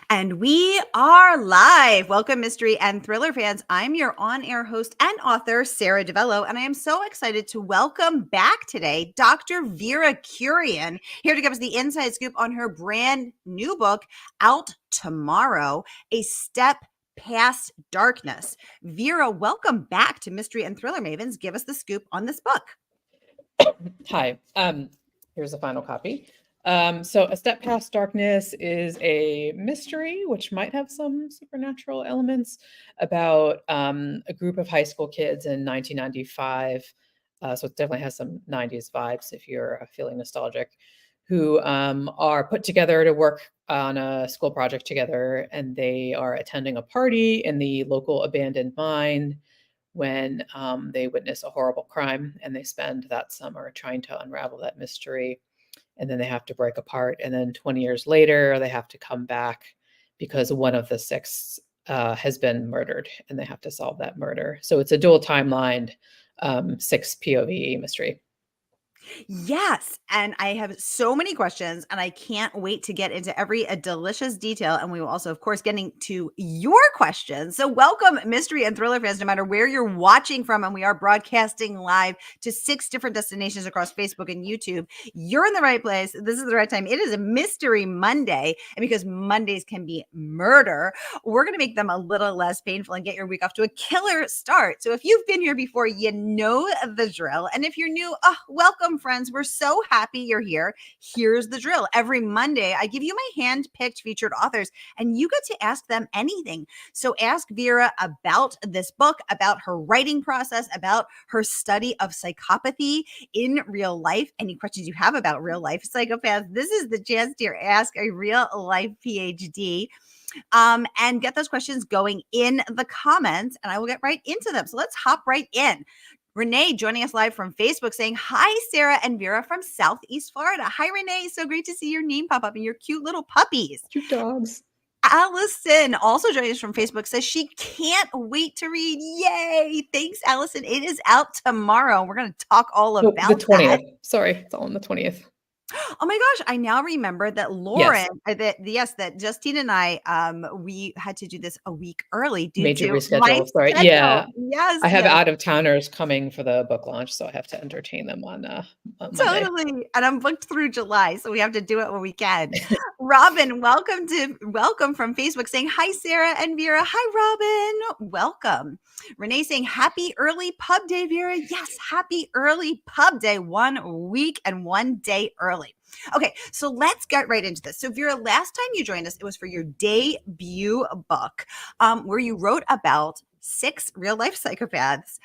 And we are live. Welcome, mystery and thriller fans. I'm your on-air host and author, Sara DiVello, and I am so excited to welcome back today Dr. Vera Kurian, here to give us the inside scoop on her brand new book, out tomorrow, A Step Past Darkness. Vera, welcome back to Mystery and Thriller Mavens. Give us the scoop on this book. Hi, here's the final copy. So A Step Past Darkness is a mystery, which might have some supernatural elements, about a group of high school kids in 1995. So it definitely has some 90s vibes if you're feeling nostalgic, who are put together to work on a school project together, and they are attending a party in the local abandoned mine when they witness a horrible crime, and they spend that summer trying to unravel that mystery. And then they have to break apart. And then 20 years later, they have to come back because one of the six has been murdered, and they have to solve that murder. So it's a dual timeline, six POV mystery. Yes. And I have so many questions, and I can't wait to get into every delicious detail. And we will also, of course, getting to your questions. So welcome, mystery and thriller fans, no matter where you're watching from. And we are broadcasting live to 6 different destinations across Facebook and YouTube. You're in the right place. This is the right time. It is a Mystery Monday. And because Mondays can be murder, we're going to make them a little less painful and get your week off to a killer start. So if you've been here before, you know the drill. And if you're new, welcome, friends. We're so happy you're here. Here's the drill. Every Monday, I give you my hand-picked featured authors, and you get to ask them anything. So ask Vera about this book, about her writing process, about her study of psychopathy in real life. Any questions you have about real life psychopaths, this is the chance to ask a real life PhD. And get those questions going in the comments, and I will get right into them. So let's hop right in. Renee joining us live from Facebook saying, hi, Sara and Vera from Southeast Florida. Hi, Renee. So great to see your name pop up and your cute little puppies. Cute dogs. Allison, also joining us from Facebook, says she can't wait to read. Yay. Thanks, Allison. It is out tomorrow. We're going to talk all about the 20th. that. Sorry, it's all on the 20th. Oh my gosh, I now remember that Lauren, that Justine and I, we had to do this a week early due Major to reschedule. my Sorry. schedule. Yeah. Yes. I have out-of-towners coming for the book launch, so I have to entertain them on Monday. Totally. And I'm booked through July, so we have to do it when we can. Robin, welcome from Facebook saying, hi, Sara and Vera. Hi, Robin. Welcome. Renee saying, happy early pub day, Vera. Yes, happy early pub day. 1 week and 1 day early. Okay, so let's get right into this. So Vera, last time you joined us, it was for your debut book, where you wrote about 6 real-life psychopaths,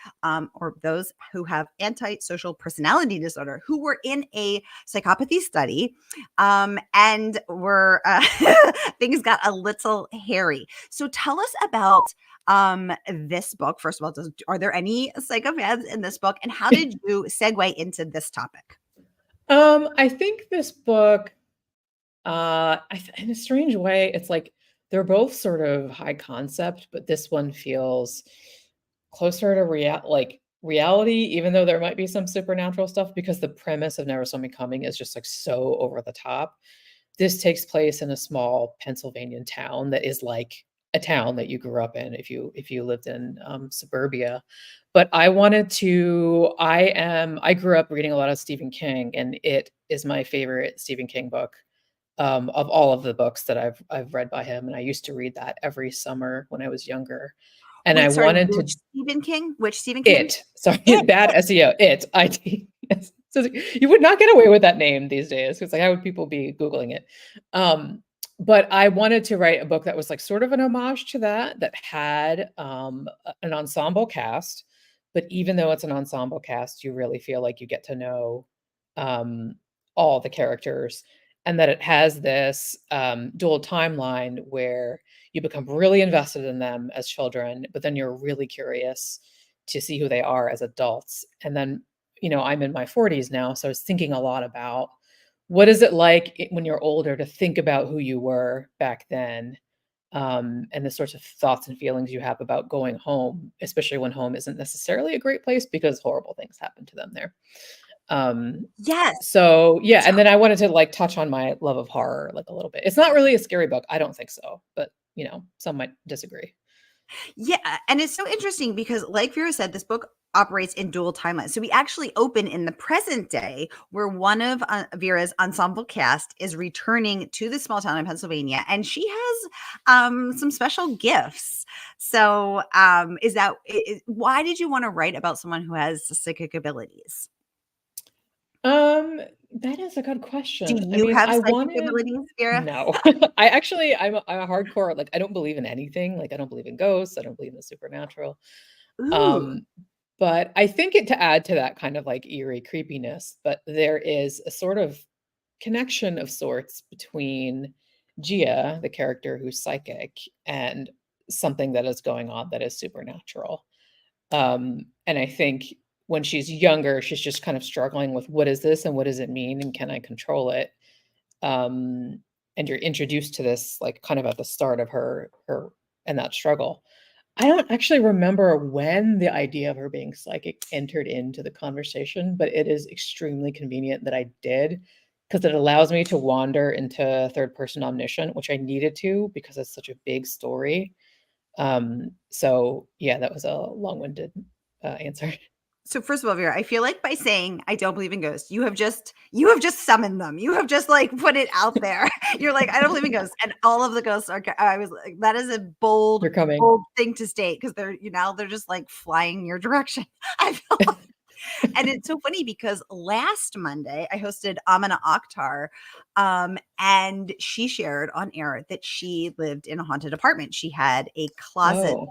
or those who have antisocial personality disorder, who were in a psychopathy study, and were things got a little hairy. So tell us about this book. First of all, are there any psychopaths in this book, and how did you segue into this topic? I think this book, in a strange way, it's like they're both sort of high concept, but this one feels closer to reality, even though there might be some supernatural stuff, because the premise of Never Saw Me Coming is just like so over the top. This takes place in a small Pennsylvania town that is like a town that you grew up in if you lived in suburbia. But I grew up reading a lot of Stephen King, and it is my favorite Stephen King book of all of the books that I've read by him. And I used to read that every summer when I was younger. And Wait, I sorry, wanted which to Stephen King? Which Stephen King? Sorry, bad SEO. IT. Yes. So you would not get away with that name these days. It's like, how would people be Googling it? But I wanted to write a book that was like sort of an homage to that had an ensemble cast. But even though it's an ensemble cast, you really feel like you get to know all the characters, and that it has this dual timeline where you become really invested in them as children, but then you're really curious to see who they are as adults. And then, I'm in my 40s now, so I was thinking a lot about what is it like when you're older to think about who you were back then, and the sorts of thoughts and feelings you have about going home, especially when home isn't necessarily a great place because horrible things happen to them there. Yes. So yeah, and then I wanted to like touch on my love of horror like a little bit. It's not really a scary book. I don't think so, but some might disagree. Yeah, and it's so interesting because, like Vera said, this book operates in dual timelines. So we actually open in the present day, where one of Vera's ensemble cast is returning to the small town in Pennsylvania, and she has some special gifts. So, why did you want to write about someone who has psychic abilities? That is a good Do question. I you mean, have I psychic wanted abilities, Vera? no. I'm a hardcore, like I don't believe in anything. Like I don't believe in ghosts, I don't believe in the supernatural. Ooh, Um, but I think it to add to that kind of like eerie creepiness, but there is a sort of connection of sorts between Gia, the character who's psychic, and something that is going on that is supernatural. And I think when she's younger, she's just kind of struggling with what is this and what does it mean and can I control it? Um, and you're introduced to this like kind of at the start of her and that struggle. I don't actually remember when the idea of her being psychic entered into the conversation, but it is extremely convenient that I did because it allows me to wander into third person omniscient, which I needed to because it's such a big story. So yeah, that was a long-winded answer. so first of all, Vera, I feel like by saying I don't believe in ghosts, you have just summoned them. You have just like put it out there. You're like, I don't believe in ghosts, and all of the ghosts are. I was like, that is a bold, You're coming. bold thing to state because they're just like flying your direction. I feel like. And it's so funny because last Monday I hosted Amina Akhtar, and she shared on air that she lived in a haunted apartment. She had a closet. Oh,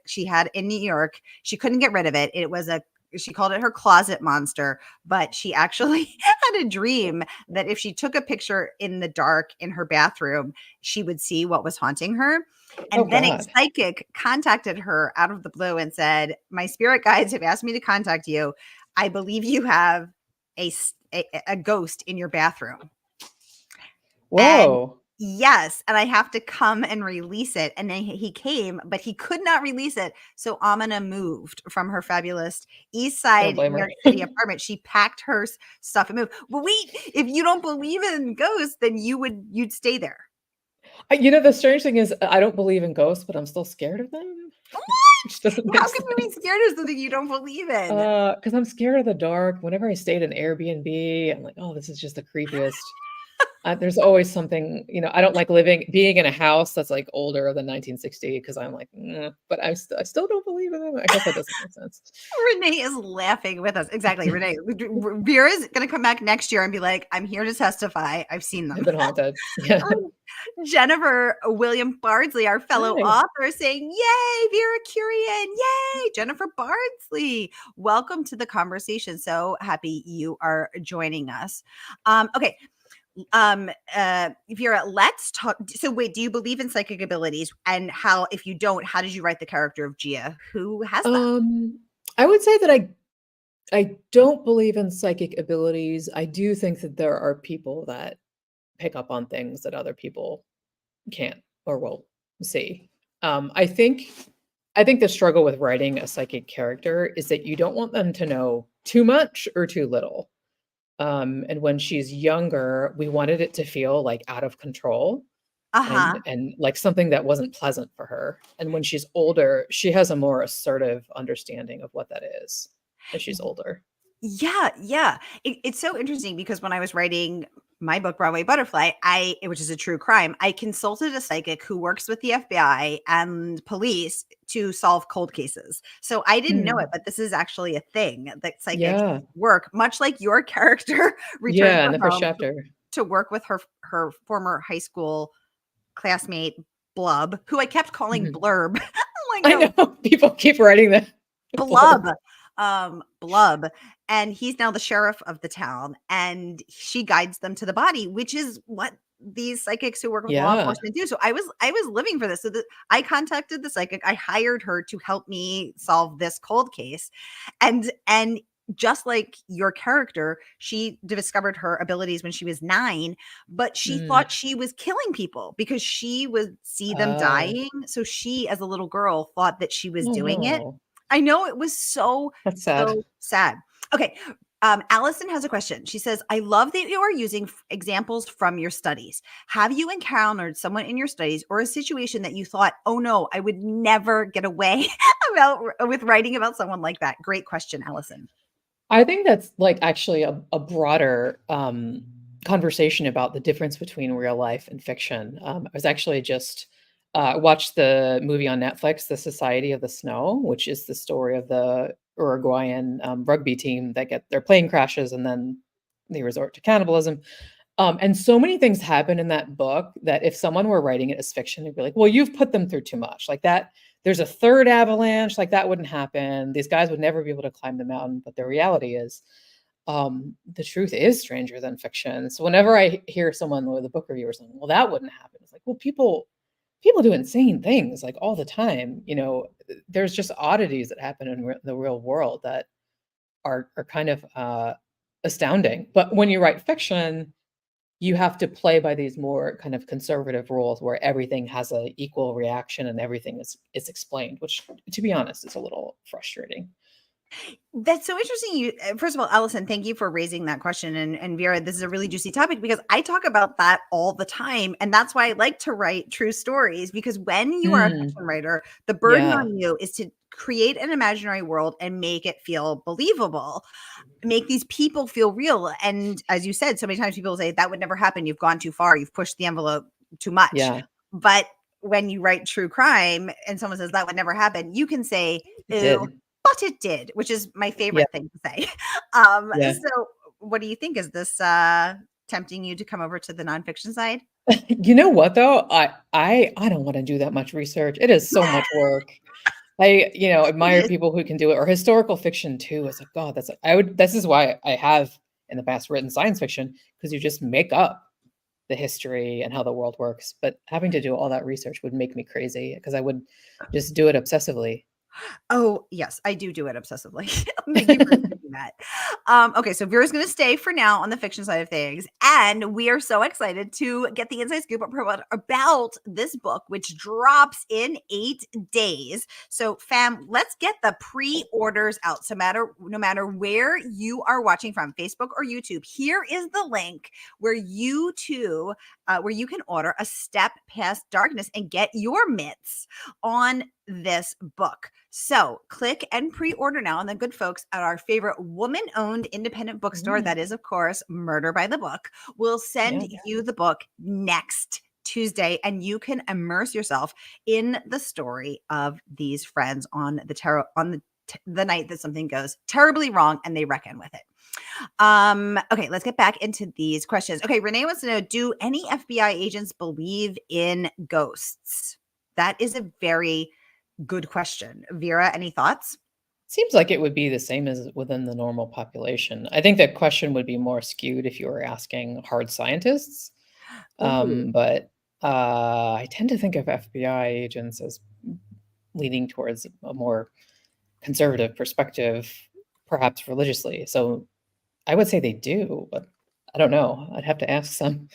She had in New York. She couldn't get rid of it. It was a she called it her closet monster, but she actually had a dream that if she took a picture in the dark in her bathroom, she would see what was haunting her. oh And then a God. psychic contacted her out of the blue and said, "My spirit guides have asked me to contact you. I believe you have a ghost in your bathroom." And Whoa. yes, and I have to come and release it. And then he came, but he could not release it. So Amina moved from her fabulous East I don't Side blame New her. York City apartment. She packed her stuff and moved. But wait, if you don't believe in ghosts, then you'd stay there. The strange thing is I don't believe in ghosts, but I'm still scared of them, which doesn't make How can you be sense. scared of something you don't believe in? Because I'm scared of the dark. Whenever I stayed in Airbnb, I'm like, oh, this is just the creepiest. There's always something, I don't like being in a house that's like older than 1960 because I'm like, but I still don't believe in them. I guess that doesn't make sense. Renee is laughing with us. Exactly, Renee. Vera's going to come back next year and be like, "I'm here to testify. I've seen them." I've been haunted. Yeah. Jennifer William Bardsley, our fellow Hi. author, saying, "Yay, Vera Kurian. Yay, Jennifer Bardsley. Welcome to the conversation. So happy you are joining us." Okay. Vera, let's talk. So wait, do you believe in psychic abilities? And how, if you don't, how did you write the character of Gia? Who has them? I would say that I don't believe in psychic abilities. I do think that there are people that pick up on things that other people can't or will see. I think the struggle with writing a psychic character is that you don't want them to know too much or too little. And when she's younger, we wanted it to feel like out of control Uh-huh. and like something that wasn't pleasant for her. And when she's older, she has a more assertive understanding of what that is as she's older. Yeah, yeah. It's so interesting because when I was writing my book, Broadway Butterfly, which is a true crime, I consulted a psychic who works with the FBI and police to solve cold cases. So I didn't know it, Mm. but this is actually a thing that psychics Yeah. work, much like your character returned Yeah. In from the first home chapter. to work with her former high school classmate Blub, who I kept calling Mhm. Blurb. I'm like, I no, know people keep writing that. Blub, Blub, and he's now the sheriff of the town, and she guides them to the body, which is what these psychics who work with law Yeah. enforcement do. So I was living for this. So I contacted the psychic. I hired her to help me solve this cold case, and just like your character, she discovered her abilities when she was 9, but she Mm. thought she was killing people because she would see them Oh. dying. So she, as a little girl, thought that she was Oh doing it. no. I know, it was so, That's sad. so sad. Okay, Allison has a question. She says, I love that you are using examples from your studies. Have you encountered someone in your studies or a situation that you thought, oh no, I would never get away with writing about someone like that? Great question, Allison. I think that's like actually a broader conversation about the difference between real life and fiction. I was actually just watched the movie on Netflix, The Society of the Snow, which is the story of the Uruguayan rugby team that get their plane crashes and then they resort to cannibalism. And so many things happen in that book that if someone were writing it as fiction, they'd be like, well, you've put them through too much. Like that, there's a third avalanche, like that wouldn't happen. These guys would never be able to climb the mountain. But the reality is, the truth is stranger than fiction. So whenever I hear someone with a book review or something, well, that wouldn't happen. It's like, well, people do insane things like all the time. There's just oddities that happen in the real world that are kind of astounding. But when you write fiction, you have to play by these more kind of conservative rules where everything has an equal reaction and everything is explained, which, to be honest, is a little frustrating. That's so interesting. First of all, Allison, thank you for raising that question. And Vera, this is a really juicy topic because I talk about that all the time. And that's why I like to write true stories, because when you are a fiction writer, the burden Yeah. on you is to create an imaginary world and make it feel believable, make these people feel real. And as you said, so many times people say that would never happen. You've gone too far. You've pushed the envelope too much. Yeah. But when you write true crime and someone says that would never happen, you can say, It did. but it did, which is my favorite thing to say. Yeah. So what do you think? Is this tempting you to come over to the nonfiction side? You know what though? I don't want to do that much research. It is so much work. I admire people who can do it, or historical fiction too. It's like, God, this is why I have in the past written science fiction, because you just make up the history and how the world works. But having to do all that research would make me crazy because I would just do it obsessively. Oh, yes, I do it obsessively. Thank you for doing that. Okay, so Vera's going to stay for now on the fiction side of things. And we are so excited to get the inside scoop about this book, which drops in 8 days. So fam, let's get the pre-orders out. So no matter where you are watching from, Facebook or YouTube, here is the link where you can order A Step Past Darkness and get your mitts on this book. So click and pre-order now. And the good folks at our favorite woman-owned independent bookstore, that is, of course, Murder by the Book, will send you the book next Tuesday, and you can immerse yourself in the story of these friends on the night that something goes terribly wrong and they reckon with it. Okay, let's get back into these questions. Okay, Renee wants to know, do any FBI agents believe in ghosts? That is a very good question. Vera, any thoughts? Seems like it would be the same as within the normal population. I think that question would be more skewed if you were asking hard scientists. But I tend to think of FBI agents as leaning towards a more conservative perspective, perhaps religiously. So I would say they do, but I don't know. I'd have to ask some.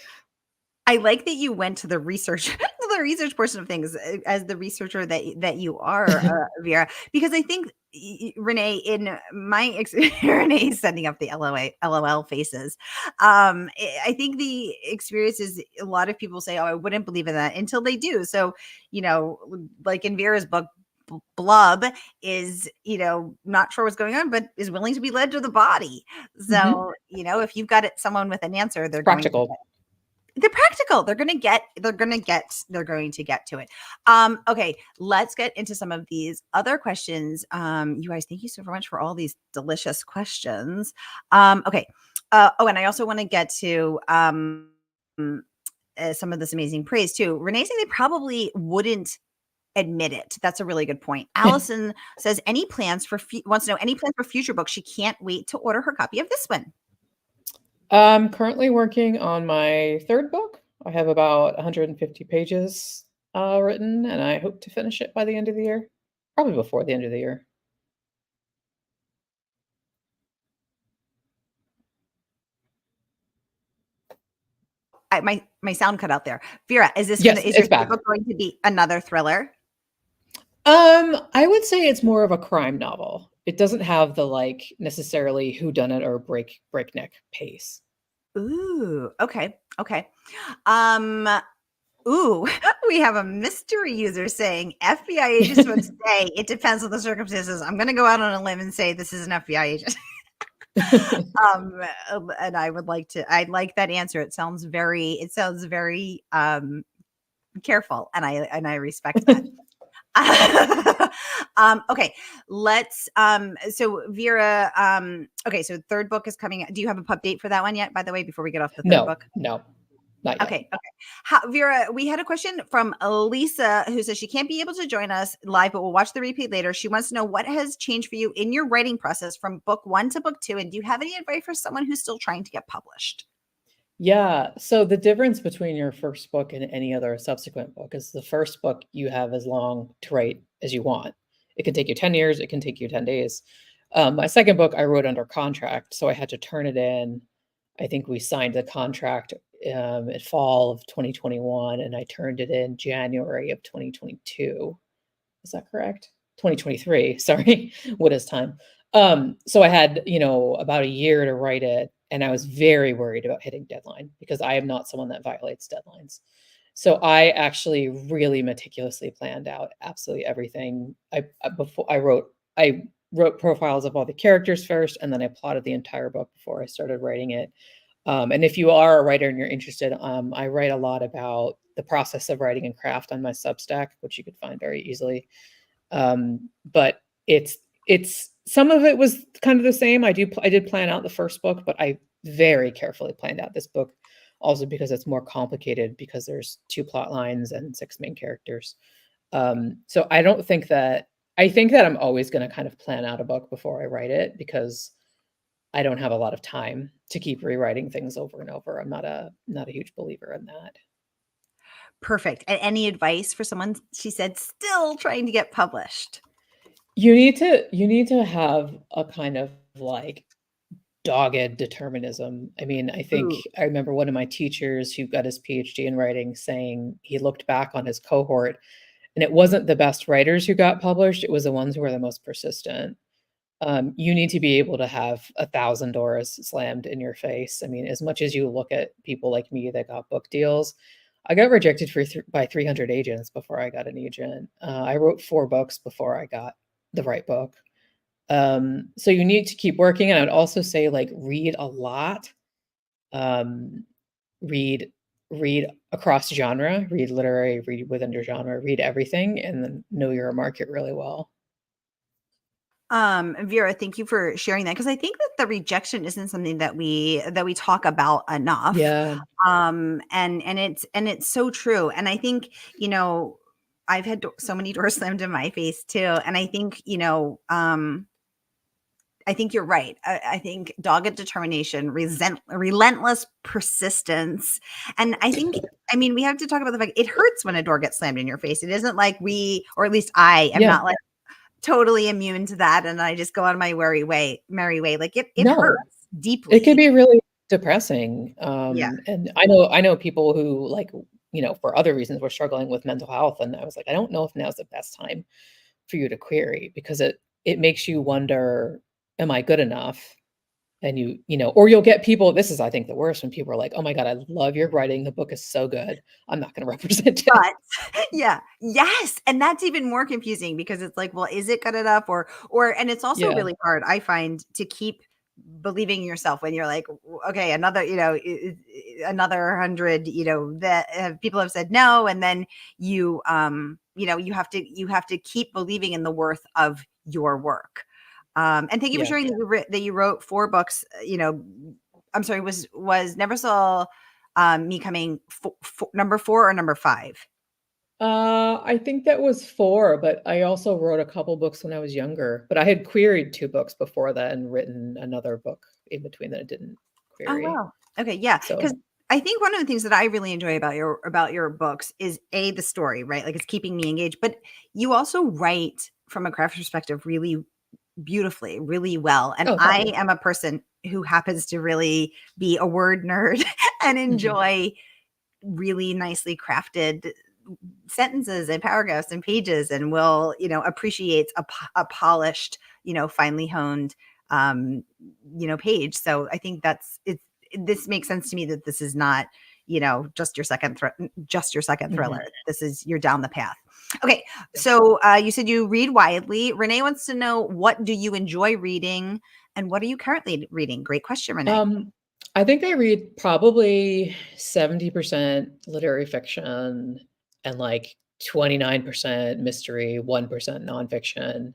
I like that you went to the research portion of things as the researcher that you are, Vera, because I think Renee, in my experience, Renee is sending up the LOL faces. I think the experience is a lot of people say, "Oh, I wouldn't believe in that," until they do. So, like in Vera's book, Blub is, not sure what's going on, but is willing to be led to the body. So, if you've got someone with an answer, they're practical. They're practical. They're going to get to it. Okay, let's get into some of these other questions. You guys, thank you so much for all these delicious questions. Okay. And I also want to get to some of this amazing praise too. Renee saying they probably wouldn't admit it. That's a really good point. Allison says wants to know any plans for future books. She can't wait to order her copy of this one. I'm currently working on my 3rd book. I have about 150 pages written, and I hope to finish it by the end of the year, probably before the end of the year. My sound cut out there. Vera, is your book going to be another thriller? I would say it's more of a crime novel. it doesn't have the like necessarily whodunit or breakneck pace. Ooh, okay, okay. Um, ooh, we have a mystery user saying FBI agents would say it depends on the circumstances. I'm gonna go out on a limb and say this is an FBI agent. Um, and I like that answer. It sounds very careful, and I respect that. Okay, let's so Vera, okay, so third book is coming out. Do you have a pub date for that one yet, by the way, before we get off the third book? No, not yet. Okay, okay. Vera, we had a question from Elisa who says she can't be able to join us live, but we'll watch the repeat later. She wants to know what has changed for you in your writing process from book 1 to book 2, and do you have any advice for someone who's still trying to get published? Yeah. So the difference between your first book and any other subsequent book is the first book you have as long to write as you want. It can take you 10 years, it can take you 10 days. My second book I wrote under contract, so I had to turn it in. I think we signed the contract in fall of 2021, and I turned it in January of 2022. Is that correct? 2023. Sorry. What is time? So I had, about a year to write it, and I was very worried about hitting deadline because I am not someone that violates deadlines. So I actually really meticulously planned out absolutely everything. I wrote profiles of all the characters first, and then I plotted the entire book before I started writing it. And if you are a writer and you're interested, I write a lot about the process of writing and craft on my Substack, which you could find very easily. But it's some of it was kind of the same. I did plan out the first book, but I very carefully planned out this book also because it's more complicated because there's 2 plot lines and 6 main characters. So I think that I'm always going to kind of plan out a book before I write it because I don't have a lot of time to keep rewriting things over and over. I'm not a huge believer in that. Perfect. And any advice for someone, she said, still trying to get published? You need to have a kind of like dogged determinism. I mean, Ooh. I remember one of my teachers who got his PhD in writing saying he looked back on his cohort and it wasn't the best writers who got published, it was the ones who were the most persistent. You need to be able to have 1,000 doors slammed in your face. I mean, as much as you look at people like me that got book deals, I got rejected by 300 agents before I got an agent. I wrote 4 books before I got the right book. So you need to keep working. And I would also say, like, read a lot. Um, read read across genre, read literary, read within your genre, read everything, and then know your market really well. Vera, thank you for sharing that because I think that the rejection isn't something that we talk about enough. Yeah. And it's so true. And I think, I've had so many doors slammed in my face too. And I think, I think you're right. I think dogged determination, relentless persistence. And I think, I mean, we have to talk about the fact it hurts when a door gets slammed in your face. It isn't like or at least I am Yeah. not like totally immune to that. And I just go on my merry way. Like it No. hurts deeply. It can be really depressing. Yeah. And I know people who like, for other reasons were struggling with mental health. And I was like, I don't know if now's the best time for you to query because it makes you wonder, am I good enough? And or you'll get people, this is, I think, the worst when people are like, oh my God, I love your writing. The book is so good. I'm not going to represent it. But yeah, yes. And that's even more confusing because it's like, well, is it good enough? And it's also Yeah. really hard, I find, to keep believing in yourself when you're like, okay, another 100, that people have said no. And then you have to keep believing in the worth of your work. And thank you for Yeah. sharing that you wrote 4 books, I'm sorry, was Never Saw Me Coming number 4 or number 5? I think that was 4, but I also wrote a couple books when I was younger. But I had queried 2 books before that and written another book in between that I didn't Oh, query. wow. Okay, yeah, because So I think one of the things that I really enjoy about your books is the story, right? Like it's keeping me engaged, but you also write from a craft perspective really beautifully, really well. And oh, thank I you. am a person who happens to really be a word nerd and Mhm. enjoy really nicely crafted sentences and paragraphs and pages, and will, appreciates a polished, finely honed, page. So I think this makes sense to me, that this is not, just your second thriller. This is, you're down the path. Okay. So you said you read widely. Renee wants to know, what do you enjoy reading and what are you currently reading? Great question, Renee. I think I read probably 70% literary fiction and like 29% mystery, 1% nonfiction.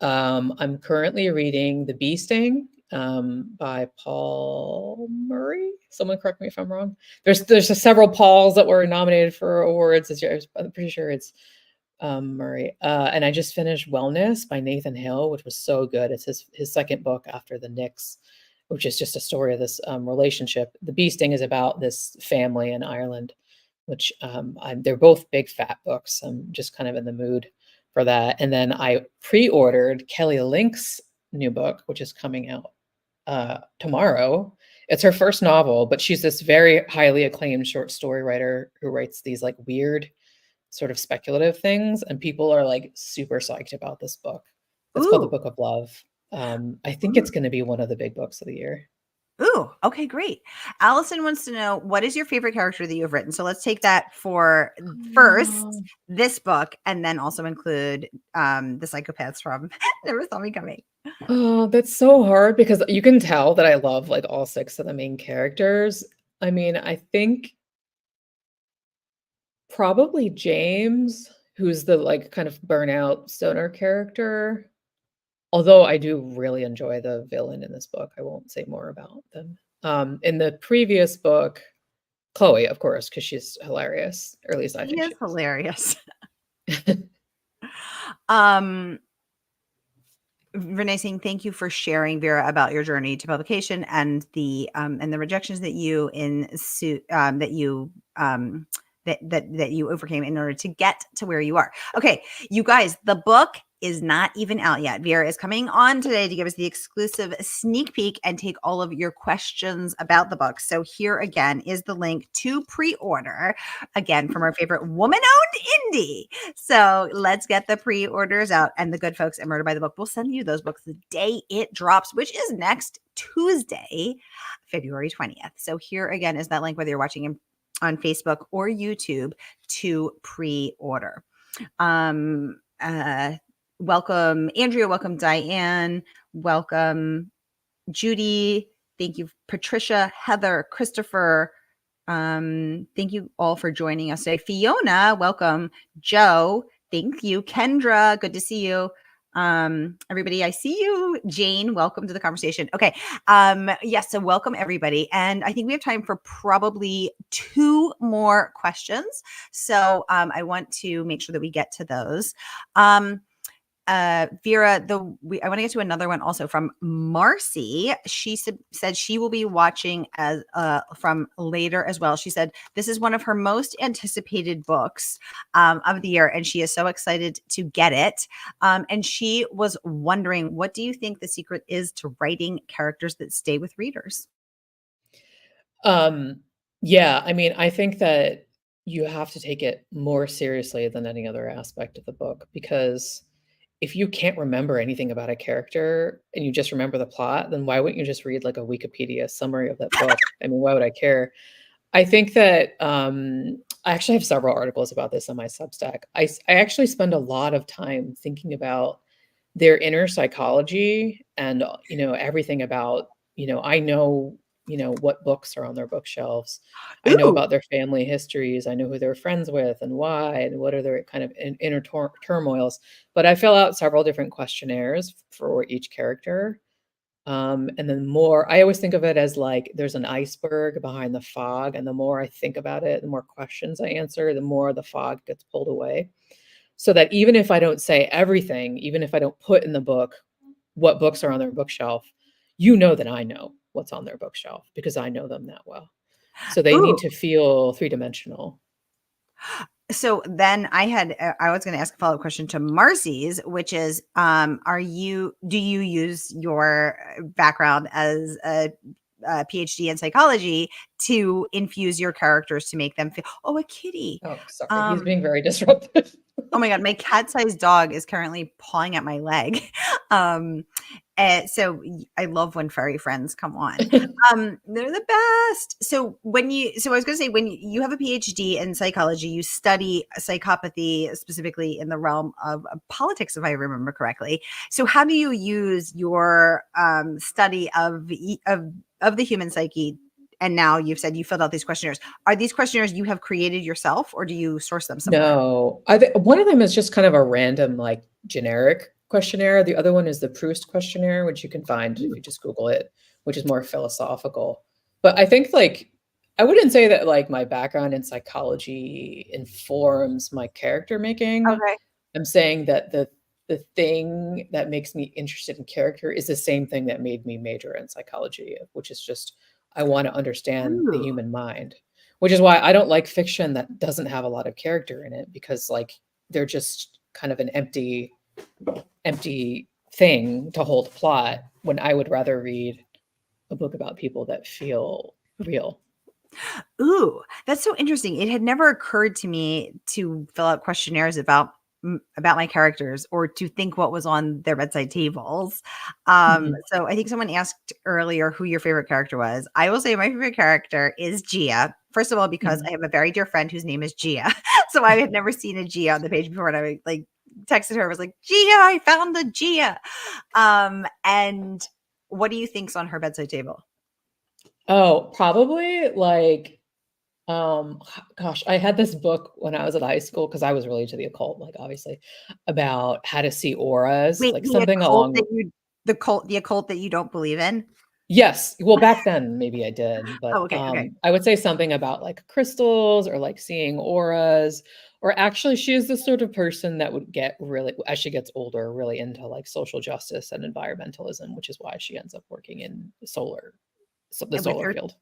I'm currently reading The Bee Sting by Paul Murray. Someone correct me if I'm wrong. There's several Pauls that were nominated for awards this year. I'm pretty sure it's Murray. And I just finished Wellness by Nathan Hale, which was so good. It's his second book after The Knicks, which is just a story of this relationship. The Bee Sting is about this family in Ireland, which they're both big fat books. I'm just kind of in the mood for that. And then I pre-ordered Kelly Link's new book, which is coming out tomorrow. It's her first novel, but she's this very highly acclaimed short story writer who writes these like weird sort of speculative things. And people are like super psyched about this book. It's called The Book of Love. I think it's going to be one of the big books of the year. Ooh, okay, great. Allison wants to know, what is your favorite character that you have written? So let's take that for first this book, and then also include the psychopaths from Never Saw Me Coming. Oh, that's so hard because you can tell that I love like all 6 of the main characters. I mean, I think probably James, who's the like kind of burnout stoner character. Although I do really enjoy the villain in this book. I won't say more about them. In the previous book, Chloe, of course, because she's hilarious, or at least I think she is hilarious. Renee saying, thank you for sharing, Vera, about your journey to publication and the rejections that you that you overcame in order to get to where you are. Okay, you guys, the book is not even out yet. Vera is coming on today to give us the exclusive sneak peek and take all of your questions about the book. So here again is the link to pre-order, again, from our favorite woman-owned indie. So let's get the pre-orders out, and the good folks at Murder by the Book will send you those books the day it drops, which is next Tuesday, February 20th. So here again is that link, whether you're watching on Facebook or YouTube, to pre-order. Welcome, Andrea. Welcome, Diane. Welcome, Judy. Thank you, Patricia, Heather, Christopher. Thank you all for joining us today. Fiona, welcome. Joe, thank you. Kendra, good to see you. Everybody, I see you. Jane, welcome to the conversation. Okay. Yes. So welcome everybody. And I think we have time for probably 2 more questions. So, I want to make sure that we get to those. Vera, I want to get to another one also from Marcy. She said she will be watching as from later as well. She said this is one of her most anticipated books of the year, and she is so excited to get it. And she was wondering, what do you think the secret is to writing characters that stay with readers? Yeah, I mean, I think that you have to take it more seriously than any other aspect of the book, because if you can't remember anything about a character and you just remember the plot, then why wouldn't you just read like a Wikipedia summary of that book? I mean, why would I care? I think that I actually have several articles about this on my Substack. I actually spend a lot of time thinking about their inner psychology and, everything about, I know, what books are on their bookshelves. I know about their family histories. I know who they're friends with and why, and what are their kind of inner turmoils. But I fill out several different questionnaires for each character. And then I always think of it as like there's an iceberg behind the fog. And the more I think about it, the more questions I answer, the more the fog gets pulled away. So that even if I don't say everything, even if I don't put in the book what books are on their bookshelf, that I know what's on their bookshelf because I know them that well. So they need to feel 3-dimensional. So then I was going to ask a follow-up question to Marcy's, which is, do you use your background as a PhD in psychology to infuse your characters to make them feel. Oh, a kitty. Oh, sorry. He's being very disruptive. Oh my God, my cat-sized dog is currently pawing at my leg. So I love when furry friends come on. They're the best. So I was going to say, when you have a PhD in psychology, you study psychopathy specifically in the realm of politics, if I remember correctly. So how do you use your study of the human psyche? And now you've said you filled out these questionnaires. Are these questionnaires you have created yourself, or do you source them somewhere? No, one of them is just kind of a random, like, generic questionnaire. The other one is the Proust questionnaire, which you can find if you just Google it, which is more philosophical. But I think, like, I wouldn't say that, like, my background in psychology informs my character making. Okay. I'm saying that the thing that makes me interested in character is the same thing that made me major in psychology, which is just I want to understand the human mind, which is why I don't like fiction that doesn't have a lot of character in it, because, like, they're just kind of an empty thing to hold plot, when I would rather read a book about people that feel real. Ooh, that's so interesting. It had never occurred to me to fill out questionnaires about my characters, or to think what was on their bedside tables. So I think someone asked earlier who your favorite character was. I will say my favorite character is Gia. First of all, because I have a very dear friend whose name is Gia. So I had never seen a Gia on the page before, and I like texted her. I was like, Gia, I found the Gia. And what do you think's on her bedside table? Oh, probably, like, gosh, I had this book when I was at high school, because I was really into the occult, like, obviously, about how to see auras, Wait, like the something occult along. that the occult that you don't believe in? Yes. Well, back then maybe I did, but Oh, okay. I would say something about, like, crystals, or, like, seeing auras, or actually she is the sort of person that would get really, as she gets older, really into, like, social justice and environmentalism, which is why she ends up working in the solar With field.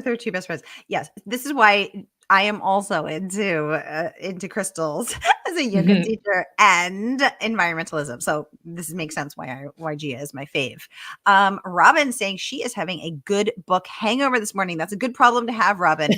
her two best friends. Yes, this is why I am also into crystals as a yoga teacher and environmentalism. So this makes sense why Gia is my fave. Robin saying she is having a good book hangover this morning. That's a good problem to have, Robin.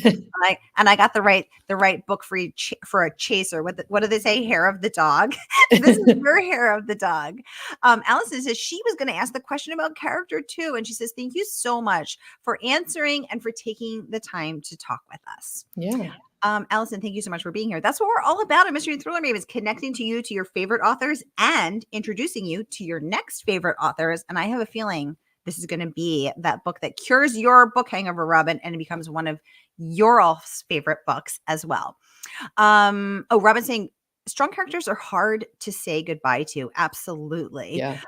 And I got the right book for a chaser. What do they say? Hair of the dog. This is your hair of the dog. Allison says she was going to ask the question about character too, and she says thank you so much for answering and for taking the time to talk with us. Yeah. Allison, thank you so much for being here. That's what we're all about at Mystery and Thriller Mavens, connecting to you, to your favorite authors, and introducing you to your next favorite authors. And I have a feeling this is going to be that book that cures your book hangover, Robin, and it becomes one of your all's favorite books as well. Robin saying strong characters are hard to say goodbye to. Absolutely. Yeah.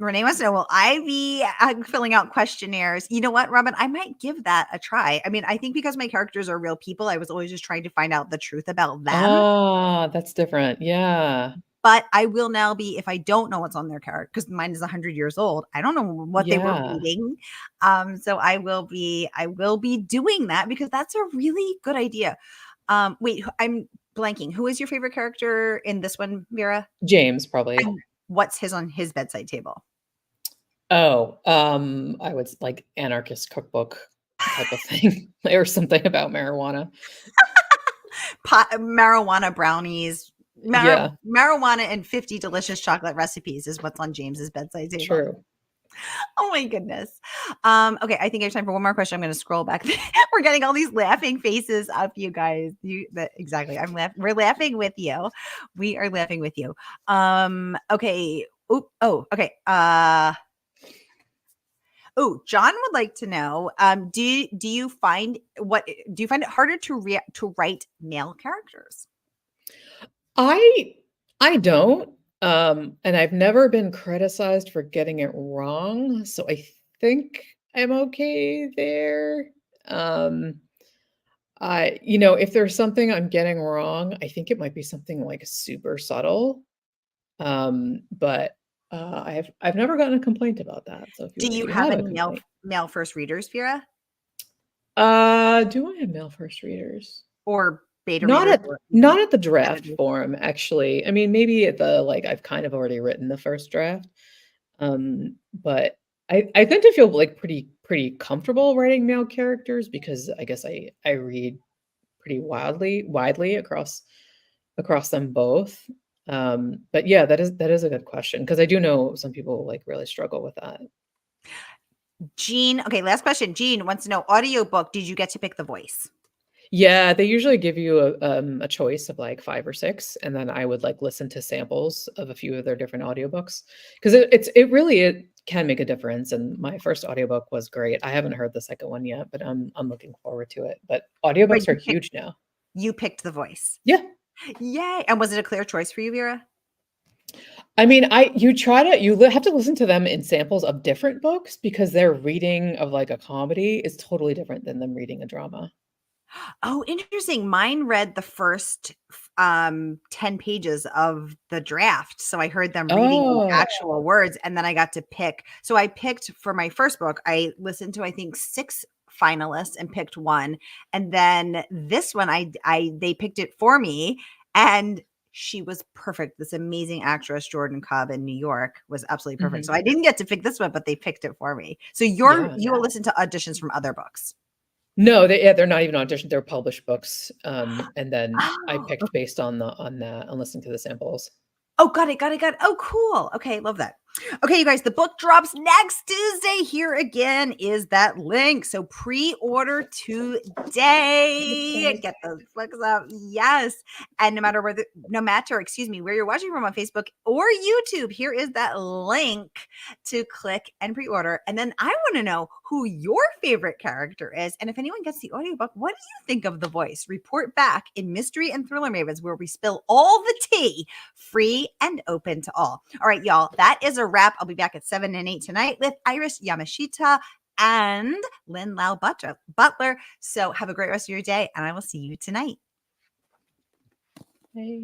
Renee wants to know, will I be filling out questionnaires? You know what, Robin? I might give that a try. I mean, I think because my characters are real people, I was always just trying to find out the truth about them. Ah, that's different. Yeah. But I will now be, if I don't know what's on their character, because mine is 100 years old, I don't know what they were reading. So I will be doing that, because that's a really good idea. Wait, I'm blanking. Who is your favorite character in this one, Vera? James, probably. And what's on his bedside table? Oh, I would like anarchist cookbook type of thing, or something about marijuana. Marijuana brownies, Yeah, marijuana and 50 delicious chocolate recipes is what's on James's bedside table. true. Oh my goodness. Okay, I think I have time for one more question. I'm going to scroll back. We're getting all these laughing faces up, you guys. Exactly. We're laughing with you. We are laughing with you. Okay. Okay. John would like to know, do you find it harder to write male characters? I don't, and I've never been criticized for getting it wrong, so I think I'm okay there. If there's something I'm getting wrong, I think it might be something, like, super subtle. But I've never gotten a complaint about that. So if Do you you have have a any complaint, male first readers, Vera, do I have male first readers? or beta Not readers, at or even not at the draft editors? form, actually. I mean, maybe at the, like, I've kind of already written the first draft. But I tend to feel like pretty comfortable writing male characters because I guess I read pretty widely across them both. But yeah, that is a good question because I do know some people like really struggle with that. Jean, okay, last question. Jean wants to know, audiobook, did you get to pick the voice? Yeah, they usually give you a choice of like 5 or 6, and then I would like listen to samples of a few of their different audiobooks because it can make a difference. And my first audiobook was great. I haven't heard the second one yet, but I'm looking forward to it. But But audiobooks are huge now. you picked the voice. Yeah. Yay. And was it a clear choice for you, Vera? I mean, have to listen to them in samples of different books because their reading of like a comedy is totally different than them reading a drama. Oh, interesting. Mine read the first 10 pages of the draft. So I heard them reading the Oh. actual words and then I got to pick. So I picked for my first book, I listened to I think 6 finalists and picked one. And then this one they picked it for me and she was perfect. This amazing actress, Jordan Cobb in New York, was absolutely perfect. So Mhm. I didn't get to pick this one, but they picked it for me. So Yeah. you will listen to auditions from other books. No, they're not even auditioned, they're published books, and then I Oh, picked based on listening to the samples. oh, got it, got it, got it. Oh, cool. Okay, love that. Okay, you guys, the book drops next Tuesday. Here again is that link. So pre-order today. Get those books up. Yes. And excuse me, where you're watching from on Facebook or YouTube, here is that link to click and pre-order. And then I want to know who your favorite character is. And if anyone gets the audiobook, what do you think of the voice? Report back in Mystery and Thriller Mavens, where we spill all the tea, free and open to all. All right, y'all, that is a wrap. I'll be back at 7 and 8 tonight with Iris Yamashita and Lynn Lau Butler. So have a great rest of your day, and I will see you tonight. Hey.